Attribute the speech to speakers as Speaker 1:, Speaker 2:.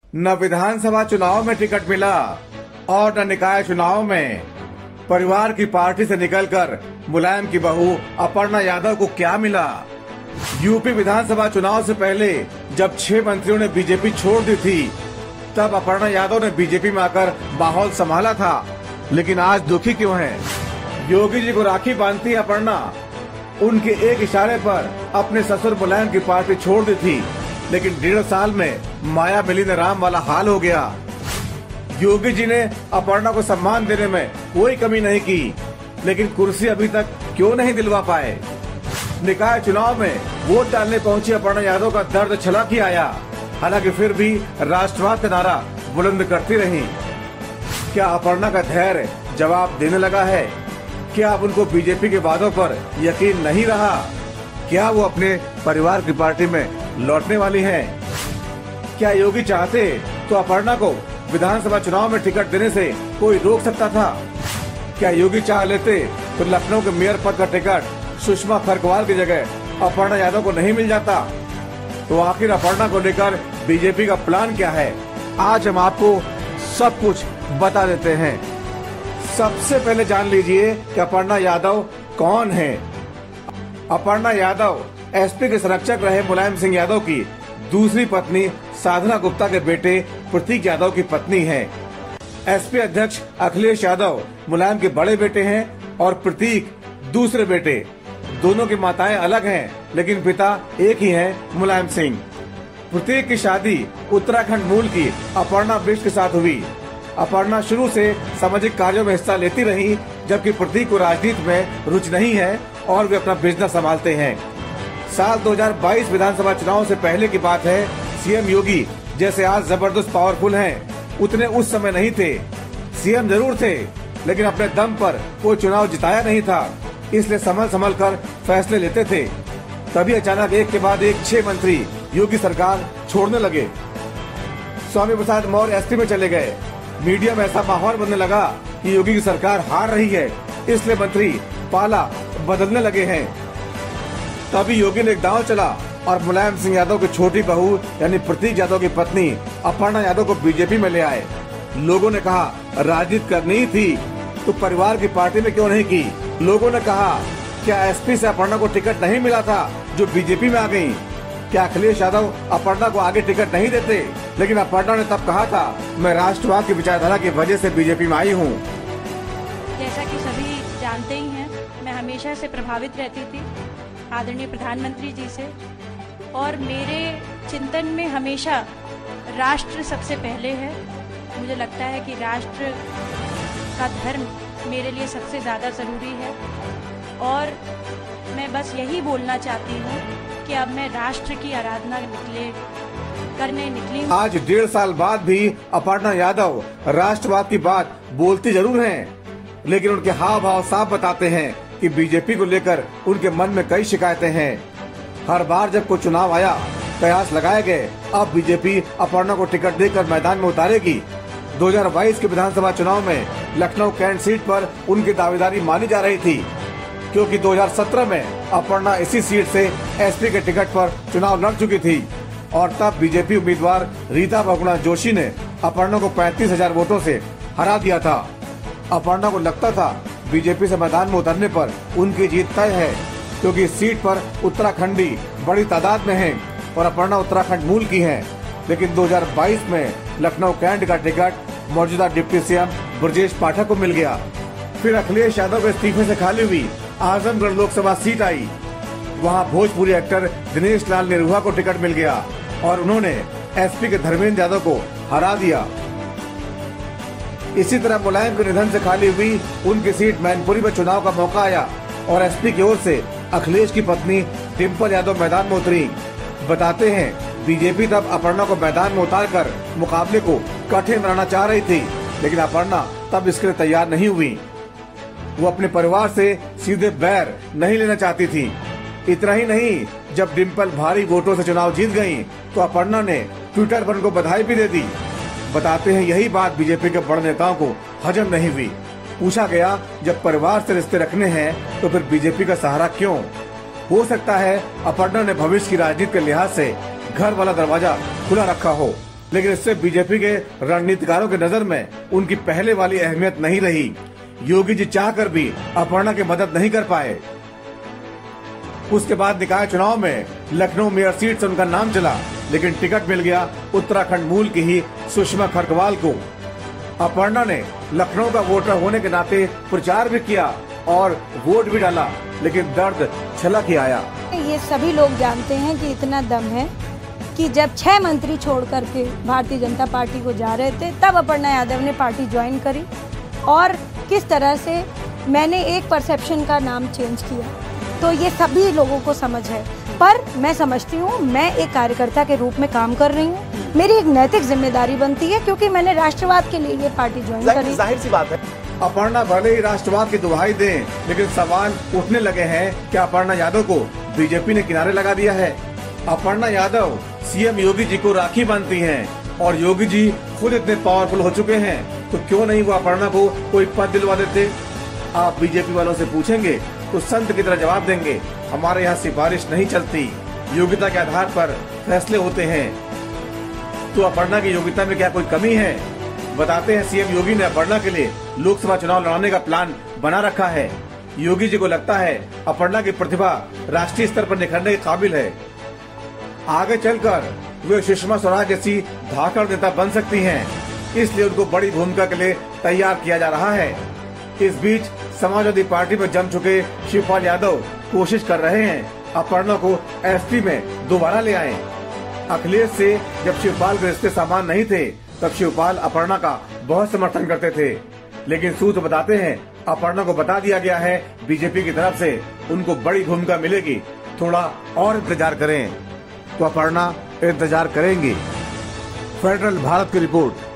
Speaker 1: न विधानसभा चुनाव में टिकट मिला और न निकाय चुनाव में। परिवार की पार्टी से निकलकर मुलायम की बहू अपर्णा यादव को क्या मिला? यूपी विधानसभा चुनाव से पहले जब 6 मंत्रियों ने बीजेपी छोड़ दी थी, तब अपर्णा यादव ने बीजेपी में आकर माहौल संभाला था। लेकिन आज दुखी क्यों है? योगी जी को राखी बांधती अपर्णा। उनके एक इशारे पर अपने ससुर मुलायम की पार्टी छोड़ दी थी, लेकिन 1.5 साल में माया मिली ने राम वाला हाल हो गया। योगी जी ने अपर्णा को सम्मान देने में कोई कमी नहीं की, लेकिन कुर्सी अभी तक क्यों नहीं दिलवा पाए? निकाय चुनाव में वोट डालने पहुंची अपर्णा यादव का दर्द छलक ही आया। हालांकि फिर भी राष्ट्रवाद का नारा बुलंद करती रही। क्या अपर्णा का धैर्य जवाब देने लगा है? क्या अब उनको बीजेपी के वादों पर यकीन नहीं रहा? क्या वो अपने परिवार की पार्टी में लौटने वाली हैं? क्या योगी चाहते तो अपर्णा को विधानसभा चुनाव में टिकट देने से कोई रोक सकता था? क्या योगी चाह लेते तो लखनऊ के मेयर पद का टिकट सुषमा फरकवाल की जगह अपर्णा यादव को नहीं मिल जाता? तो आखिर अपर्णा को लेकर बीजेपी का प्लान क्या है? आज हम आपको सब कुछ बता देते हैं। सबसे पहले जान लीजिए कि अपर्णा यादव कौन है। अपर्णा यादव एसपी के संरक्षक रहे मुलायम सिंह यादव की दूसरी पत्नी साधना गुप्ता के बेटे प्रतीक यादव की पत्नी है। एसपी अध्यक्ष अखिलेश यादव मुलायम के बड़े बेटे हैं और प्रतीक दूसरे बेटे। दोनों की माताएं अलग हैं, लेकिन पिता एक ही हैं, मुलायम सिंह। प्रतीक की शादी उत्तराखंड मूल की अपर्णा बिष्ट के साथ हुई। अपर्णा शुरू से सामाजिक कार्यों में हिस्सा लेती रही, जबकि प्रतीक को राजनीति में रुचि नहीं है और वे अपना बिजनेस संभालते हैं। साल 2022 विधानसभा चुनाव से पहले की बात है। सीएम योगी जैसे आज जबरदस्त पावरफुल हैं, उतने उस समय नहीं थे। सीएम जरूर थे, लेकिन अपने दम पर कोई चुनाव जिताया नहीं था, इसलिए संभल कर फैसले लेते थे। तभी अचानक एक के बाद एक 6 मंत्री योगी सरकार छोड़ने लगे। स्वामी प्रसाद मौर्य एसपी में चले गए। मीडिया में ऐसा माहौल बनने लगा कि योगी की सरकार हार रही है, इसलिए मंत्री पाला बदलने लगे हैं। तभी योगी ने एक दांव चला और मुलायम सिंह यादव की छोटी बहू यानी प्रतीक यादव की पत्नी अपर्णा यादव को बीजेपी में ले आए। लोगों ने कहा राजनीति करनी थी तो परिवार की पार्टी में क्यों नहीं की? लोगों ने कहा क्या एसपी से अपर्णा को टिकट नहीं मिला था जो बीजेपी में आ गयी? क्या अखिलेश यादव अपर्णा को आगे टिकट नहीं देते? लेकिन अपर्णा ने तब कहा था मैं राष्ट्रवाद की विचारधारा की वजह से बीजेपी में आई हूँ।
Speaker 2: जैसा कि सभी जानते ही हैं, मैं हमेशा से प्रभावित रहती थी आदरणीय प्रधानमंत्री जी से, और मेरे चिंतन में हमेशा राष्ट्र सबसे पहले है। मुझे लगता है कि राष्ट्र का धर्म मेरे लिए सबसे ज़्यादा ज़रूरी है, और मैं बस यही बोलना चाहती हूँ कि अब मैं राष्ट्र की आराधना करने निकली हूँ।
Speaker 1: आज 1.5 साल बाद भी अपर्णा यादव राष्ट्रवाद की बात बोलती जरूर हैं, लेकिन उनके हाव भाव साफ बताते हैं कि बीजेपी को लेकर उनके मन में कई शिकायतें हैं। हर बार जब कोई चुनाव आया, कयास लगाए गए अब बीजेपी अपर्णा को टिकट देकर मैदान में उतारेगी। 2022 के विधानसभा चुनाव में लखनऊ कैंट सीट पर उनकी दावेदारी मानी जा रही थी, क्योंकि 2017 में अपर्णा इसी सीट से एसपी के टिकट पर चुनाव लड़ चुकी थी और तब बीजेपी उम्मीदवार रीता बहुगुणा जोशी ने अपर्णा को 35,000 वोटों से हरा दिया था। अपर्णा को लगता था बीजेपी से मैदान में उतरने पर उनकी जीत तय है, क्योंकि इस सीट पर उत्तराखंडी बड़ी तादाद में हैं और अपर्णा उत्तराखंड मूल की हैं। लेकिन 2022 में लखनऊ कैंट का टिकट मौजूदा डिप्टी सीएम ब्रजेश पाठक को मिल गया। फिर अखिलेश यादव के इस्तीफे से खाली हुई आजमगढ़ लोकसभा सीट आई। वहां भोजपुरी एक्टर दिनेश लाल निरुआ को टिकट मिल गया और उन्होंने एसपी के धर्मेंद्र यादव को हरा दिया। इसी तरह मुलायम के निधन से खाली हुई उनकी सीट मैनपुरी में चुनाव का मौका आया और एसपी की ओर से अखिलेश की पत्नी डिम्पल यादव मैदान में उतरी। बताते हैं बीजेपी तब अपर्णा को मैदान में उतारकर मुकाबले को कठिन बनाना चाह रही थी, लेकिन अपर्णा तब इसके लिए तैयार नहीं हुई। वो अपने परिवार से सीधे बैर नहीं लेना चाहती थी। इतना ही नहीं, जब डिम्पल भारी वोटों से चुनाव जीत गयी तो अपर्णा ने ट्विटर पर उनको बधाई भी दे दी। बताते हैं यही बात बीजेपी के बड़े नेताओं को हजम नहीं हुई। पूछा गया जब परिवार से रिश्ते रखने हैं तो फिर बीजेपी का सहारा क्यों? हो सकता है अपर्णा ने भविष्य की राजनीति के लिहाज से घर वाला दरवाजा खुला रखा हो। लेकिन इससे बीजेपी के रणनीतिकारों की नजर में उनकी पहले वाली अहमियत नहीं रही। योगी जी चाहकर भी अपर्णा की मदद नहीं कर पाए। उसके बाद निकाय चुनाव में लखनऊ मेयर सीट से उनका नाम चला, लेकिन टिकट मिल गया उत्तराखंड मूल की ही सुषमा खरगवाल को। अपर्णा ने लखनऊ का वोटर होने के नाते प्रचार भी किया और वोट भी डाला, लेकिन दर्द छलक ही आया।
Speaker 3: ये सभी लोग जानते हैं कि इतना दम है कि जब 6 मंत्री छोड़ करके भारतीय जनता पार्टी को जा रहे थे, तब अपर्णा यादव ने पार्टी ज्वाइन करी और किस तरह से मैंने एक परसेप्शन का नाम चेंज किया, तो ये सभी लोगों को समझ है। पर मैं समझती हूँ, मैं एक कार्यकर्ता के रूप में काम कर रही हूँ, मेरी एक नैतिक जिम्मेदारी बनती है, क्योंकि मैंने राष्ट्रवाद के लिए ये पार्टी ज्वाइन करी।
Speaker 1: जाहिर सी बात है, अपर्णा भले ही राष्ट्रवाद की दुहाई दें, लेकिन सवाल उठने लगे हैं कि अपर्णा यादव को बीजेपी ने किनारे लगा दिया है। अपर्णा यादव सीएम योगी जी को राखी बांधती हैं और योगी जी खुद इतने पावरफुल हो चुके हैं, तो क्यों नहीं वो अपर्णा को कोई पद दिलवा देते। आप बीजेपी वालों से पूछेंगे तो संत की तरह जवाब देंगे, हमारे यहाँ सिफारिश नहीं चलती, योग्यता के आधार पर फैसले होते हैं। तो अपर्णा की योग्यता में क्या कोई कमी है? बताते हैं, सीएम योगी ने अपर्णा के लिए लोकसभा चुनाव लड़ाने का प्लान बना रखा है। योगी जी को लगता है अपर्णा की प्रतिभा राष्ट्रीय स्तर पर निखरने के काबिल है। आगे चलकर वे सुषमा स्वराज जैसी धाकड़ नेता बन सकती हैं, इसलिए उनको बड़ी भूमिका के लिए तैयार किया जा रहा है। इस बीच समाजवादी पार्टी में जम चुके शिवपाल यादव कोशिश कर रहे हैं अपर्णा को एसपी में दोबारा ले आए। अखिलेश से जब शिवपाल के रिश्ते सामान नहीं थे, तब शिवपाल अपर्णा का बहुत समर्थन करते थे, लेकिन सूत्र बताते हैं अपर्णा को बता दिया गया है बीजेपी की तरफ से उनको बड़ी भूमिका मिलेगी, थोड़ा और इंतजार करें। तो अपर्णा इंतजार करेंगी। फेडरल भारत की रिपोर्ट।